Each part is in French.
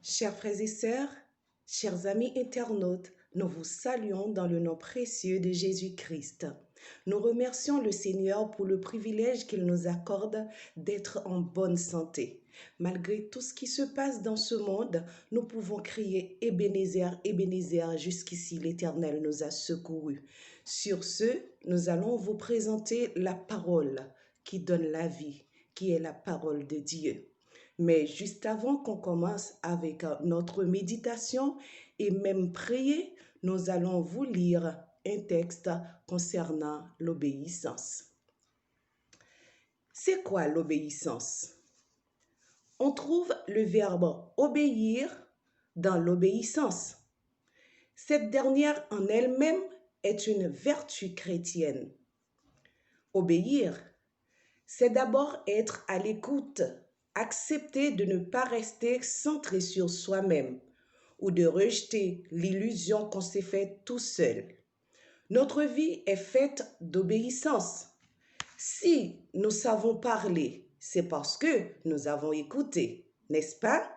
Chers frères et sœurs, chers amis internautes, nous vous saluons dans le nom précieux de Jésus-Christ. Nous remercions le Seigneur pour le privilège qu'il nous accorde d'être en bonne santé. Malgré tout ce qui se passe dans ce monde, nous pouvons crier Ebenezer, Ebenezer, jusqu'ici l'Éternel nous a secourus. Sur ce, nous allons vous présenter la parole qui donne la vie, qui est la parole de Dieu. Mais juste avant qu'on commence avec notre méditation et même prier, nous allons vous lire un texte concernant l'obéissance. C'est quoi l'obéissance? On trouve le verbe obéir dans l'obéissance. Cette dernière en elle-même est une vertu chrétienne. Obéir, c'est d'abord être à l'écoute, accepter de ne pas rester centré sur soi-même ou de rejeter l'illusion qu'on s'est faite tout seul. Notre vie est faite d'obéissance. Si nous savons parler, c'est parce que nous avons écouté, n'est-ce pas?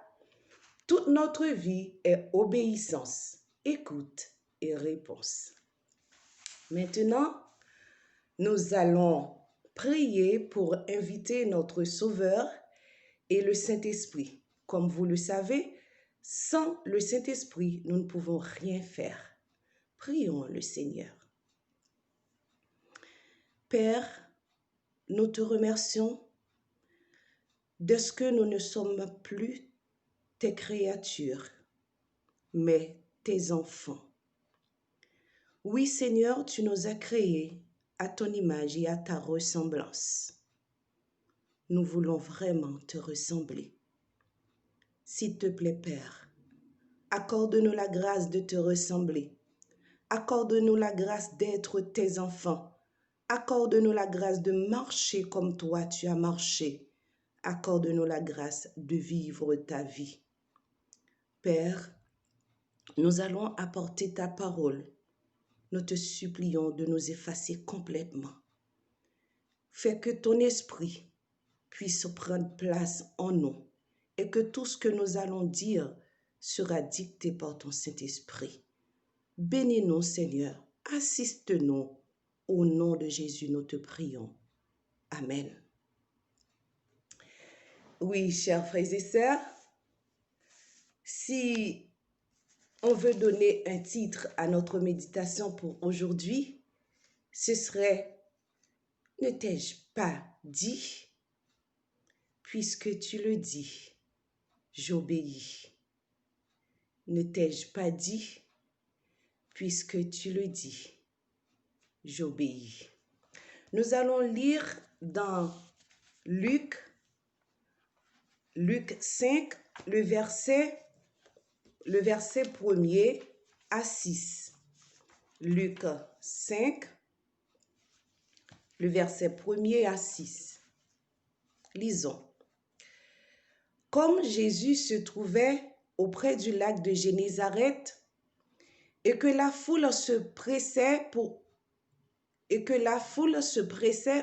Toute notre vie est obéissance, écoute et réponse. Maintenant, nous allons prier pour inviter notre Sauveur et le Saint-Esprit. Comme vous le savez, sans le Saint-Esprit, nous ne pouvons rien faire. Prions le Seigneur. Père, nous te remercions de ce que nous ne sommes plus tes créatures, mais tes enfants. Oui, Seigneur, tu nous as créés à ton image et à ta ressemblance. Nous voulons vraiment te ressembler. S'il te plaît, Père, accorde-nous la grâce de te ressembler. Accorde-nous la grâce d'être tes enfants. Accorde-nous la grâce de marcher comme toi tu as marché. Accorde-nous la grâce de vivre ta vie. Père, nous allons apporter ta parole. Nous te supplions de nous effacer complètement. Fais que ton esprit puisse prendre place en nous et que tout ce que nous allons dire sera dicté par ton Saint-Esprit. Bénis-nous, Seigneur. Assiste-nous. Au nom de Jésus, nous te prions. Amen. Oui, chers frères et sœurs, si on veut donner un titre à notre méditation pour aujourd'hui, ce serait « Ne t'ai-je pas dit? Puisque tu le dis, j'obéis. Ne t'ai-je pas dit? Puisque tu le dis, j'obéis. » Nous allons lire dans Luc 5, le verset 1er à 6. Luc 5, le verset 1er à 6. Lisons. Comme Jésus se trouvait auprès du lac de Génézareth et que la foule se pressait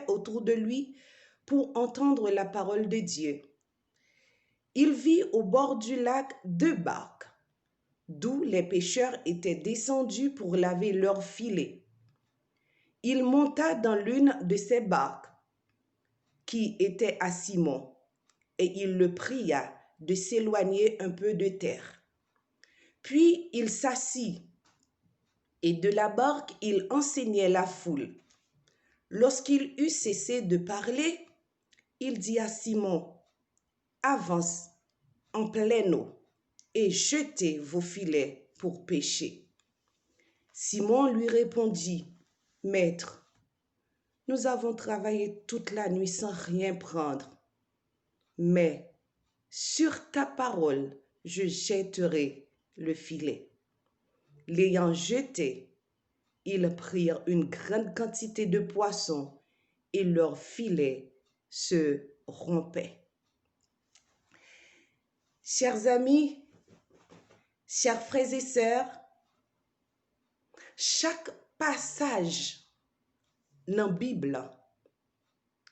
autour de lui pour entendre la parole de Dieu, il vit au bord du lac 2 barques, d'où les pêcheurs étaient descendus pour laver leurs filets. Il monta dans l'une de ces barques, qui était à Simon, et il le pria de s'éloigner un peu de terre. Puis il s'assit, et de la barque il enseignait la foule. Lorsqu'il eut cessé de parler, il dit à Simon, « Avance en pleine eau et jetez vos filets pour pêcher. » Simon lui répondit, « Maître, nous avons travaillé toute la nuit sans rien prendre, mais sur ta parole, je jetterai le filet. » L'ayant jeté, ils prirent une grande quantité de poissons et leur filet se rompait. Chers amis, chers frères et sœurs, chaque passage dans la Bible,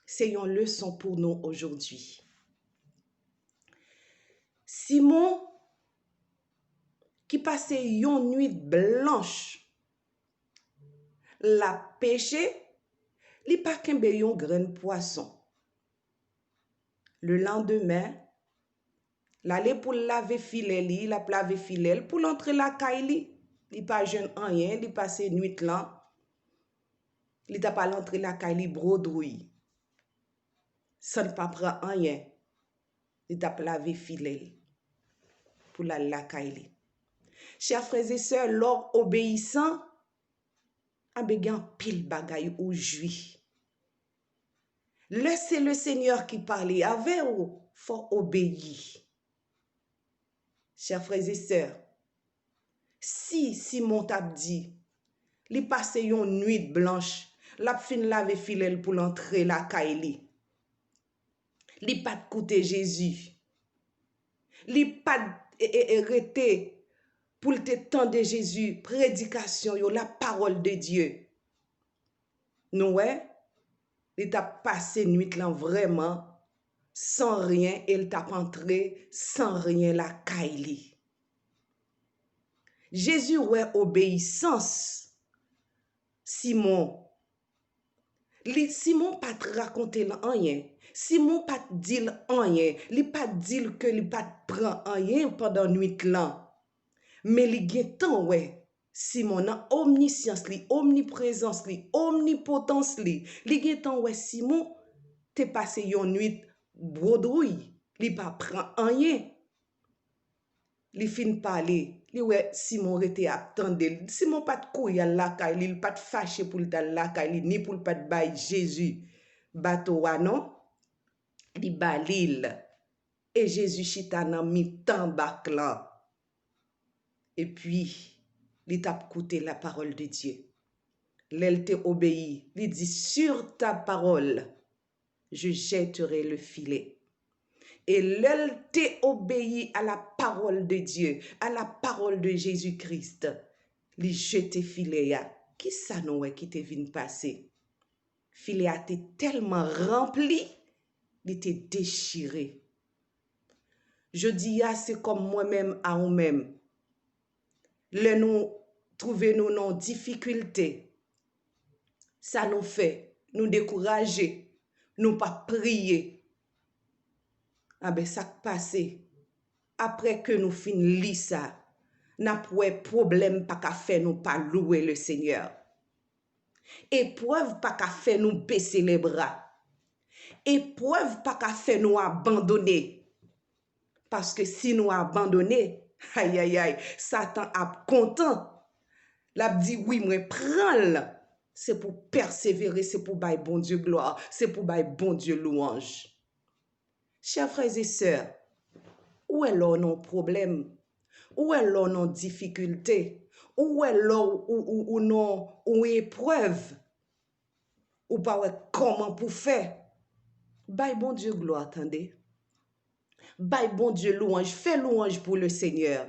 c'est une leçon pour nous aujourd'hui. Simon passé une nuit blanche. La pêché, li pas kembe yon grain poisson. Le lendemain, l'aller pour laver filet li, la laver filet pour l'entrer la caille li pas jeune rien, li passé nuit là. Li t'a pas l'entrée la caille li brodouille. Ça ne pas prend rien. Li t'a lavé filet pour la caille li. Chers frères et sœurs, l'or obéissant a began pile bagay ou joui. Laissez le Seigneur qui parlait avec ou faut obéir. Chers frères et sœurs, si Simon t'a dit, li passe une nuit blanche, la fin lave filet pour l'entrer la caille li pas coûter Jésus, li pas arrêter pour te tendre Jésus, prédication yo la parole de Dieu. Nous il t'a passé nuit là vraiment sans rien, il t'a entré sans rien la caille. Jésus ouais obéissance. Simon pas te raconter rien. Simon pas te dire rien. Li pas dire que li pas prend rien pendant nuit là. Mais li gen temps ouais. Simon a omniscience li, omniprésence li, omnipotence li. Li gen temps ouais Simon te passé yon nuit brodouille. Li pas prend rien. Li fin parler. Li ouais Simon rete attendre. Simon pas de courir la caille, li pas de fâché pour la caille ni pour pas de bail Jésus. Bateau non. Li balil. Et Jésus chita nan mi tan bak là. Et puis, il t'a écouté la parole de Dieu. L'elle t'a obéi. Il dit, sur ta parole, je jetterai le filet. Et l'elle t'a obéi à la parole de Dieu, à la parole de Jésus-Christ. Il jette filet. Qui ça nous qui te vient passer? Filet a été tellement rempli, il était déchiré. Je dis, c'est comme moi-même à nous-mêmes. Le nous trouver nous en difficulté, ça nous fait nous décourager, nous pas prier. Ah ben ça passe après que nous finissons ça, n'a pas problème pas qu'à faire nous pas louer le Seigneur. Épreuve pas qu'à faire nous baisser les bras. Épreuve pas qu'à faire nous abandonner. Parce que si nous abandonner, aïe aïe aïe, Satan a content. L'a dit oui, moi prends-le. C'est pour persévérer, c'est pour bailler bon Dieu gloire, c'est pour bailler bon Dieu louange. Chers frères et sœurs, où est là nos problèmes? Où est là nos difficultés? Où est là ou nos épreuves? Ou pas comment pour faire? Baille bon Dieu gloire, attendez. Baille bon Dieu louange, fais louange pour le Seigneur.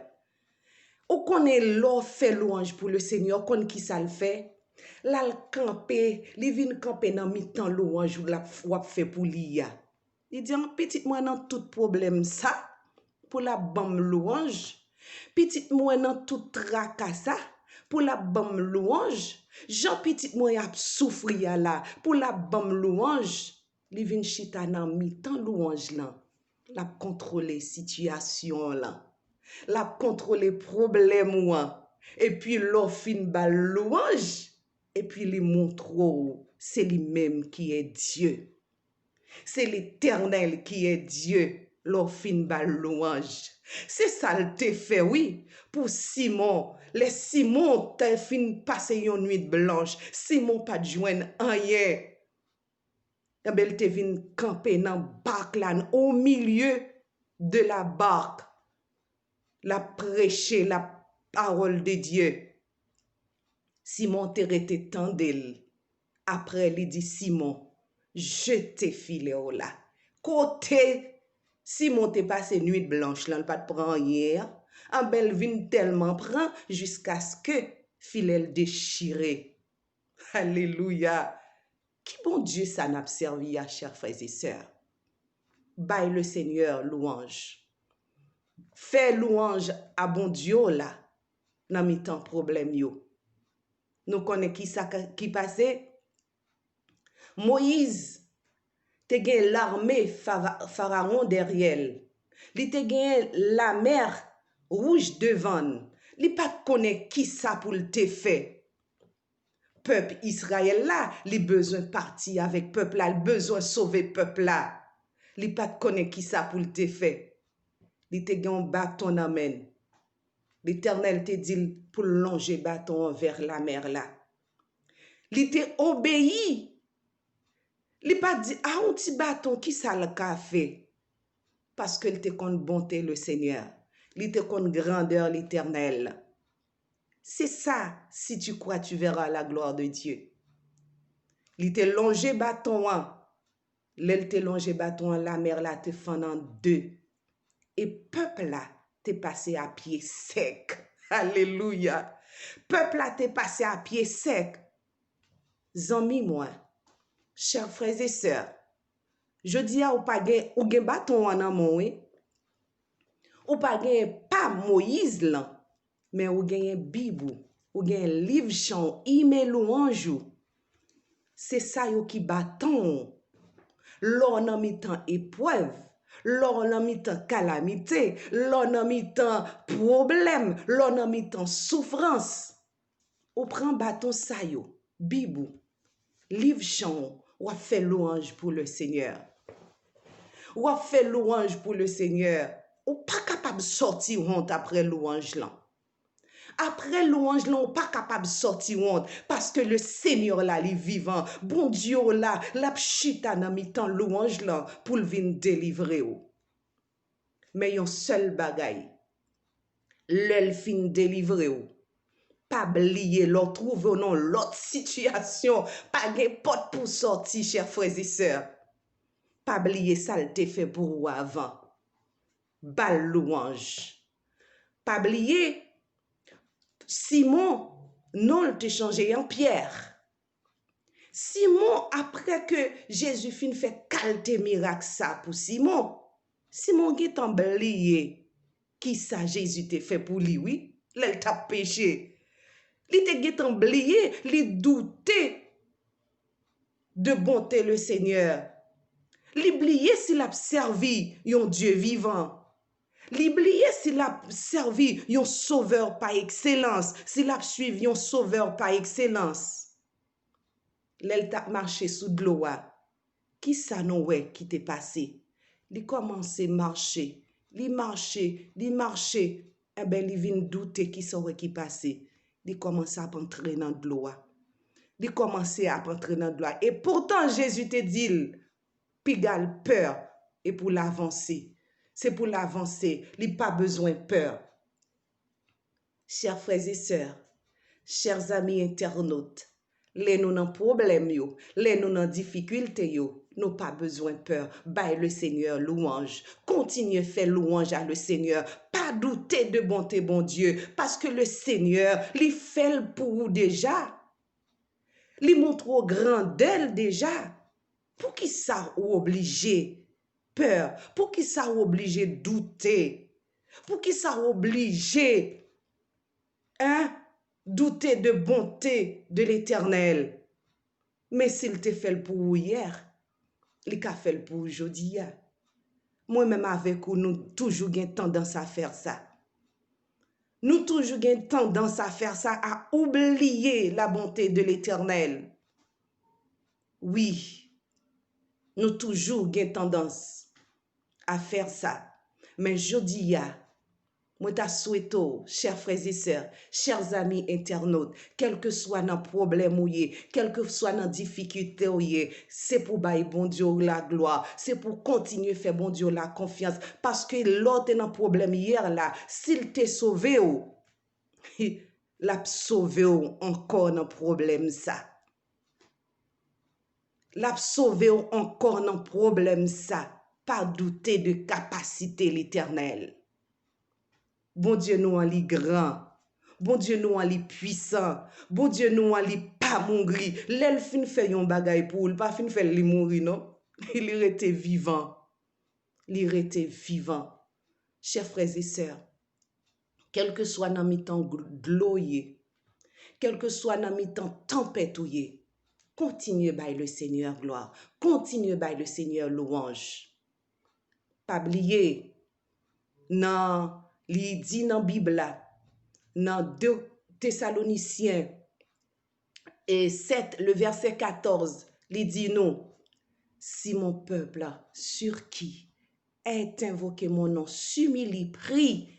Ou connaît l'or fait louange pour le Seigneur, kon qui ça le fait? Là le camper, li vinn camper dans mi-temps louange ou la fait pour l'IA. Il dit petit moi dans tout problème ça pour la bam louange. Petit moi dans tout tracas pour la bam louange. Jean petit moi a souffrir là pour la bam louange. Li vinn chita dans mi-temps louange là. La contrôler situation là. La contrôler problème et puis l'offin bal louange et puis les montre c'est lui-même qui est Dieu. C'est l'Éternel qui est Dieu. L'offin bal louange. C'est ça le te fait oui pour Simon. Les Simon te fin passer une nuit blanche. Simon pas de joindre rien. Et ben il te vin camper dans barque là au milieu de la barque. La prêcher la parole de Dieu. Simon te rete tendel. Après, il dit Simon, je te filé là. Côté, Simon te passé nuit blanche, là, pas de prendre hier. En belle vin tellement prend jusqu'à ce que filet déchiré. Alléluia. Qui bon Dieu ça n'a servi à chers frères et sœurs. Baille le Seigneur louange. Fais louange à bon Dieu là. dans mi temps problème yo. Nous connaissons qui ça qui passait. Moïse te gen l'armée pharaon derrière. Li te gen la mer rouge devant. Li pas connaît qui ça pour le te fait. Peuple Israël là, li besoin partir avec peuple là, li besoin sauver peuple là. Li pas connaît qui ça pour le te fait. Li te gen un bâton en main. L'Éternel te dit pour longer bâton vers la mer là. Li te obéi. Li pas dit ah un petit bâton qui ça le ka fait parce que il te connaît bonté le Seigneur. Il te connaît grandeur l'Éternel. C'est ça, si tu crois, tu verras la gloire de Dieu. Il te longé bâton, l'elle te longé bâton, la mer là te fend en deux. Et peuple là te passé à pied sec. Alléluia. Peuple là te passé à pied sec. Zami moi, chers frères et sœurs, je dis à ou pas ou gen bâton en amont, oui. Ou pas gen pas Moïse là, mais ou gen Bible, ou gen livre chant, email louange. C'est ça yo qui bâton. Lors nan mi temps épreuve, lors nan mi temps calamité, lors nan mi temps problème, lors nan mi temps souffrance. Ou prend bâton ça yo, Bible, livre chant, ou a fait louange pour le Seigneur. Ou a fait louange pour le Seigneur. Ou pas capable de sortir honte après louange là. Après louange là, ou pas capable de sortir honte parce que le Seigneur là, il est vivant. Bon Dieu là, la pchita nan mi temps louange là pour venir délivrer ou. Mais yon seul bagay, l'el fin délivrer ou. Pas oublier l'autre trouver non l'autre situation, pas gen porte pour sortir chers frères et sœurs. Pas oublier ça le te fait pour ou avant. Bal louange. Pas oublier Simon, non, il te changé en Pierre. Simon, après que Jésus fin fait qualité miracle ça pour Simon, Simon qui t'a oublié qui ça Jésus te fait pour lui, oui, l'el t'a péché. Il te oublié, il doutait de bonté le Seigneur. L'oublié s'il a servi un Dieu vivant. L'oublié s'il a servi un sauveur par excellence, s'il a suivi un sauveur par excellence. L'el t'a marché sous de l'eau. Qui ça non ouais qui t'est passé? Li commencé marcher, li marcher, eh ben li vient douter qui ça ouais qui passé. Li commencé à entrer dans de l'eau. Li commencé à entrer dans de l'eau. Et pourtant Jésus te dit, pigal peur et pour l'avancer. C'est pour l'avancer, il n'y a pas besoin de peur. Chers frères et sœurs, chers amis internautes, les nous dans problème yo, les nous dans difficulté yo, nous pas besoin de peur. Baille le Seigneur louange. Continuez faire louange à le Seigneur. Pas douter de bonté bon Dieu, parce que le Seigneur, il fait pour vous déjà. Il montre au grand d'elle déjà. Pour qui ça ou obligé peur, pour qui ça obligé douter, pour qui ça obligé douter de bonté de l'Éternel. Mais s'il te fait pour hier, il t'a fait pour aujourd'hui. Moi-même avec vous, nous toujours gain tendance à faire ça. Nous toujours gain tendance à faire ça, à oublier la bonté de l'Éternel. Oui, nous toujours gain tendance à faire ça. Mais je dis, moi ta souhaite, chers frères et sœurs, chers amis internautes, quel que soit nos problèmes ou quel que soit nos difficultés ou c'est pour bailler bon Dieu la gloire, c'est pour continuer à faire bon Dieu la confiance, parce que l'autre est dans problème hier là, s'il t'est sauvé ou, l'a sauvé ou encore dans problème ça. L'a sauvé ou encore dans problème ça. Pas douter de capacité l'Éternel. Bon Dieu nous en lit grand. Bon Dieu nous en lit puissant. Bon Dieu nous en lit pas mourir. L'el fin fait yon bagay pour il pas fin fait li mourir non. Il était vivant. Il était vivant. Chers frères et sœurs, quel que soit dans mi temps gloyer, quel que soit dans mi temps tempête, continuez by le Seigneur gloire, continuez by le Seigneur louange. Pas oublier, dans li dit dans Bible, dans 2 Thessaloniciens et 7, le verset 14, il dit non, si mon peuple sur qui est invoqué mon nom s'humilie, prie,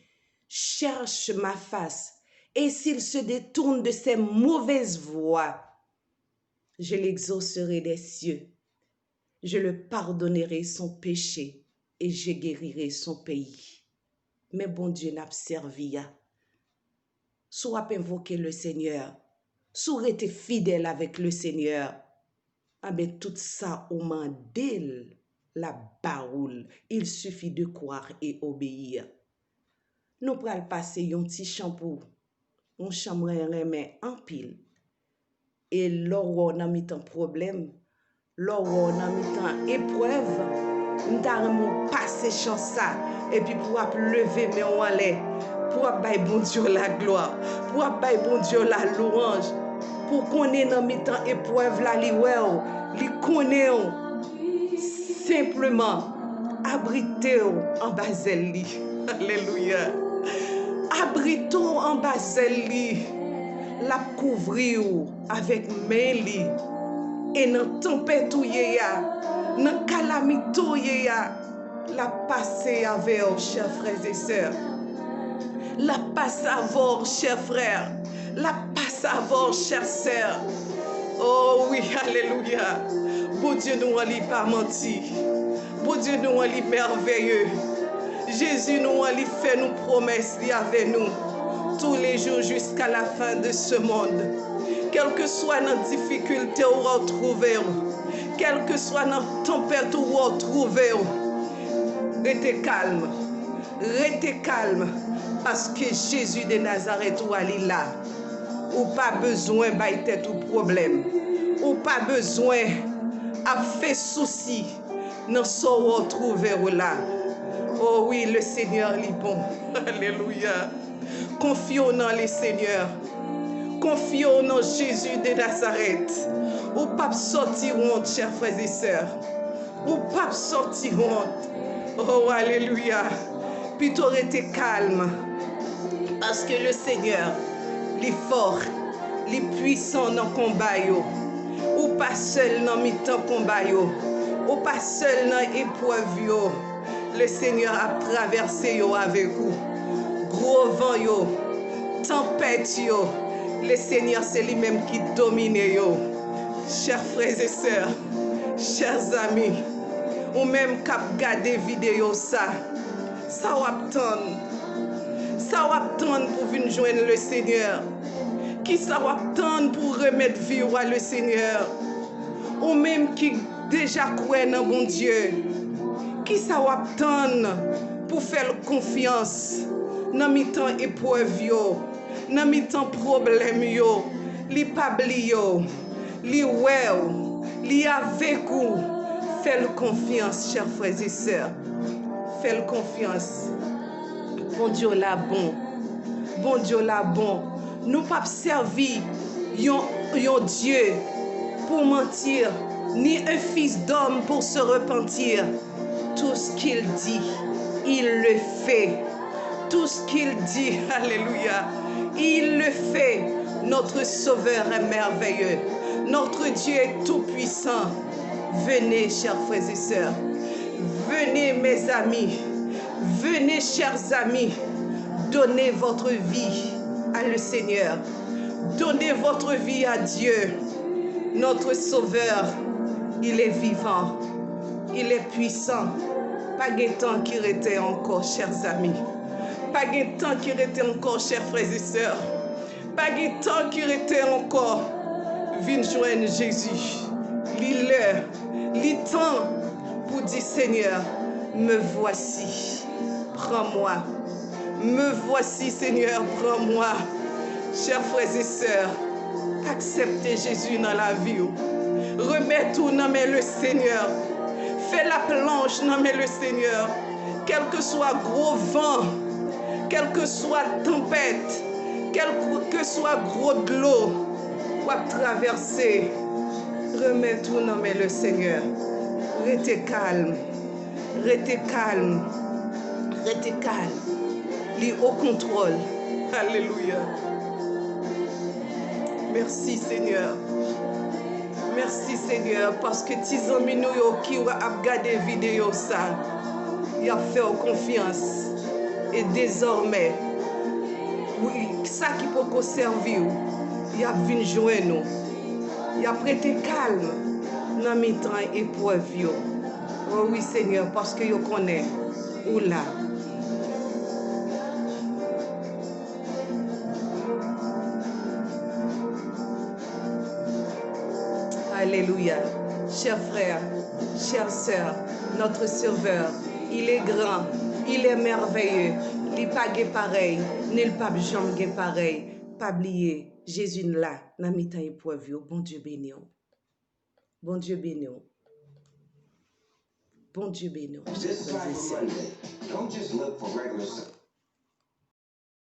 cherche ma face, et s'il se détourne de ses mauvaises voies, je l'exaucerai des cieux, je le pardonnerai son péché et je guérirai son pays. Mais bon Dieu n'a pas servi. Soit invoquer le Seigneur, soit être fidèle avec le Seigneur. Ah ben tout ça au mandel la baoule. Il suffit de croire et obéir. Nous pral passer un petit shampoo, on chambre remet en pile. Et lors où on a mis un problème, lors où on a mis une épreuve, nous avons passé chance ça. Et puis pour lever mes en l'air, pour bailler bon Dieu la gloire, pour bailler bon Dieu la louange, pour qu'on ait dans mi temps épreuve la li connaît simplement abriter en basel li. Alléluia. Abrito en basel li, la couvrir avec main li. Et dans tempête ou ya, dans calamité ou ya, la passer avec vous, chers frères et sœurs. La passe à vous, chers frères. La passe à vous, chères sœurs. Oh oui, alléluia. Bon Dieu nous a pas menti. Bon Dieu nous a merveilleux. Jésus nous a fait nos promesses avec nous tous les jours jusqu'à la fin de ce monde. Quelle que soit notre difficulté où on retrouve, quelle que soit notre tempête où on retrouve, restez calme. Restez calme. Parce que Jésus de Nazareth ou ali là. Ou pas besoin de tête ou problème. Ou pas besoin à faire souci. Dans ce où on retrouve là. Oh oui, le Seigneur est bon. Alléluia. Confions dans le Seigneur. Confions dans Jésus de Nazareth. Ou pas sortir honte, chers frères et sœurs. Ou pas sortir honte. Oh, alléluia. Plutôt rester calme. Parce que le Seigneur, il est fort, il est puissant dans le combat. Ou pas seul dans le temps combat. Ou pas seul dans l'épreuve. Le Seigneur a traversé avec vous. Gros vent, tempête. Le Seigneur, c'est lui-même qui domine. Chers frères et sœurs, chers amis, ou même cap garder vidéo ça va attendre. Ça va attendre pour venir joindre le Seigneur. Qui ça va attendre pour remettre vie à le Seigneur. Ou même qui déjà croit dans bon Dieu. Qui ça va attendre pour faire confiance dans mi temps épreuve yo, dans mi temps problème yo, li pabli yo, li well, li avec vous. Faites confiance, chers frères et sœurs. Faites confiance. Bon Dieu là bon. Bon Dieu là bon. Nous pas servir un Dieu pour mentir, ni un fils d'homme pour se repentir. Tout ce qu'il dit, il le fait. Tout ce qu'il dit, alléluia, il le fait. Notre Sauveur est merveilleux. Notre Dieu est tout-puissant. Venez, chers frères et sœurs. Venez, mes amis. Venez, chers amis. Donnez votre vie à le Seigneur. Donnez votre vie à Dieu. Notre Sauveur, il est vivant. Il est puissant. Pas de temps qui était encore, chers amis. Pas de temps qui était encore, chers frères et sœurs. Pas de temps qui était encore. Viens joindre Jésus. Lis-le. Lis-temps pour dire Seigneur, me voici. Prends-moi. Me voici, Seigneur, prends-moi. Chers frères et sœurs, acceptez Jésus dans la vie. Remets tout dans le Seigneur. Fais la planche dans le Seigneur. Quel que soit gros vent, quelle que soit tempête, quel que soit gros de l'eau, ou à traverser, remets tout dans le Seigneur. Restez calme, restez calme, restez calme. Lui au contrôle. Alléluia. Merci Seigneur. Merci Seigneur parce que tes amis nous qui ont regardé vidéo ça, ils ont fait confiance et désormais oui, ça qui peut servir, il a venu joindre nous. Il a prêté calme dans mes temps épreuve. Oh oui Seigneur parce que je connais où là. Alléluia. Chers frères, chères sœurs, notre Sauveur, il est grand, il est merveilleux, il n'est pas pareil, ni le pape jamais pareil. Pas oublier, Jésus là, dans mes temps épreuve. Bon Dieu béni. Bon Dieu béni. Bon Dieu béni. This Cyber Monday, don't just look for regular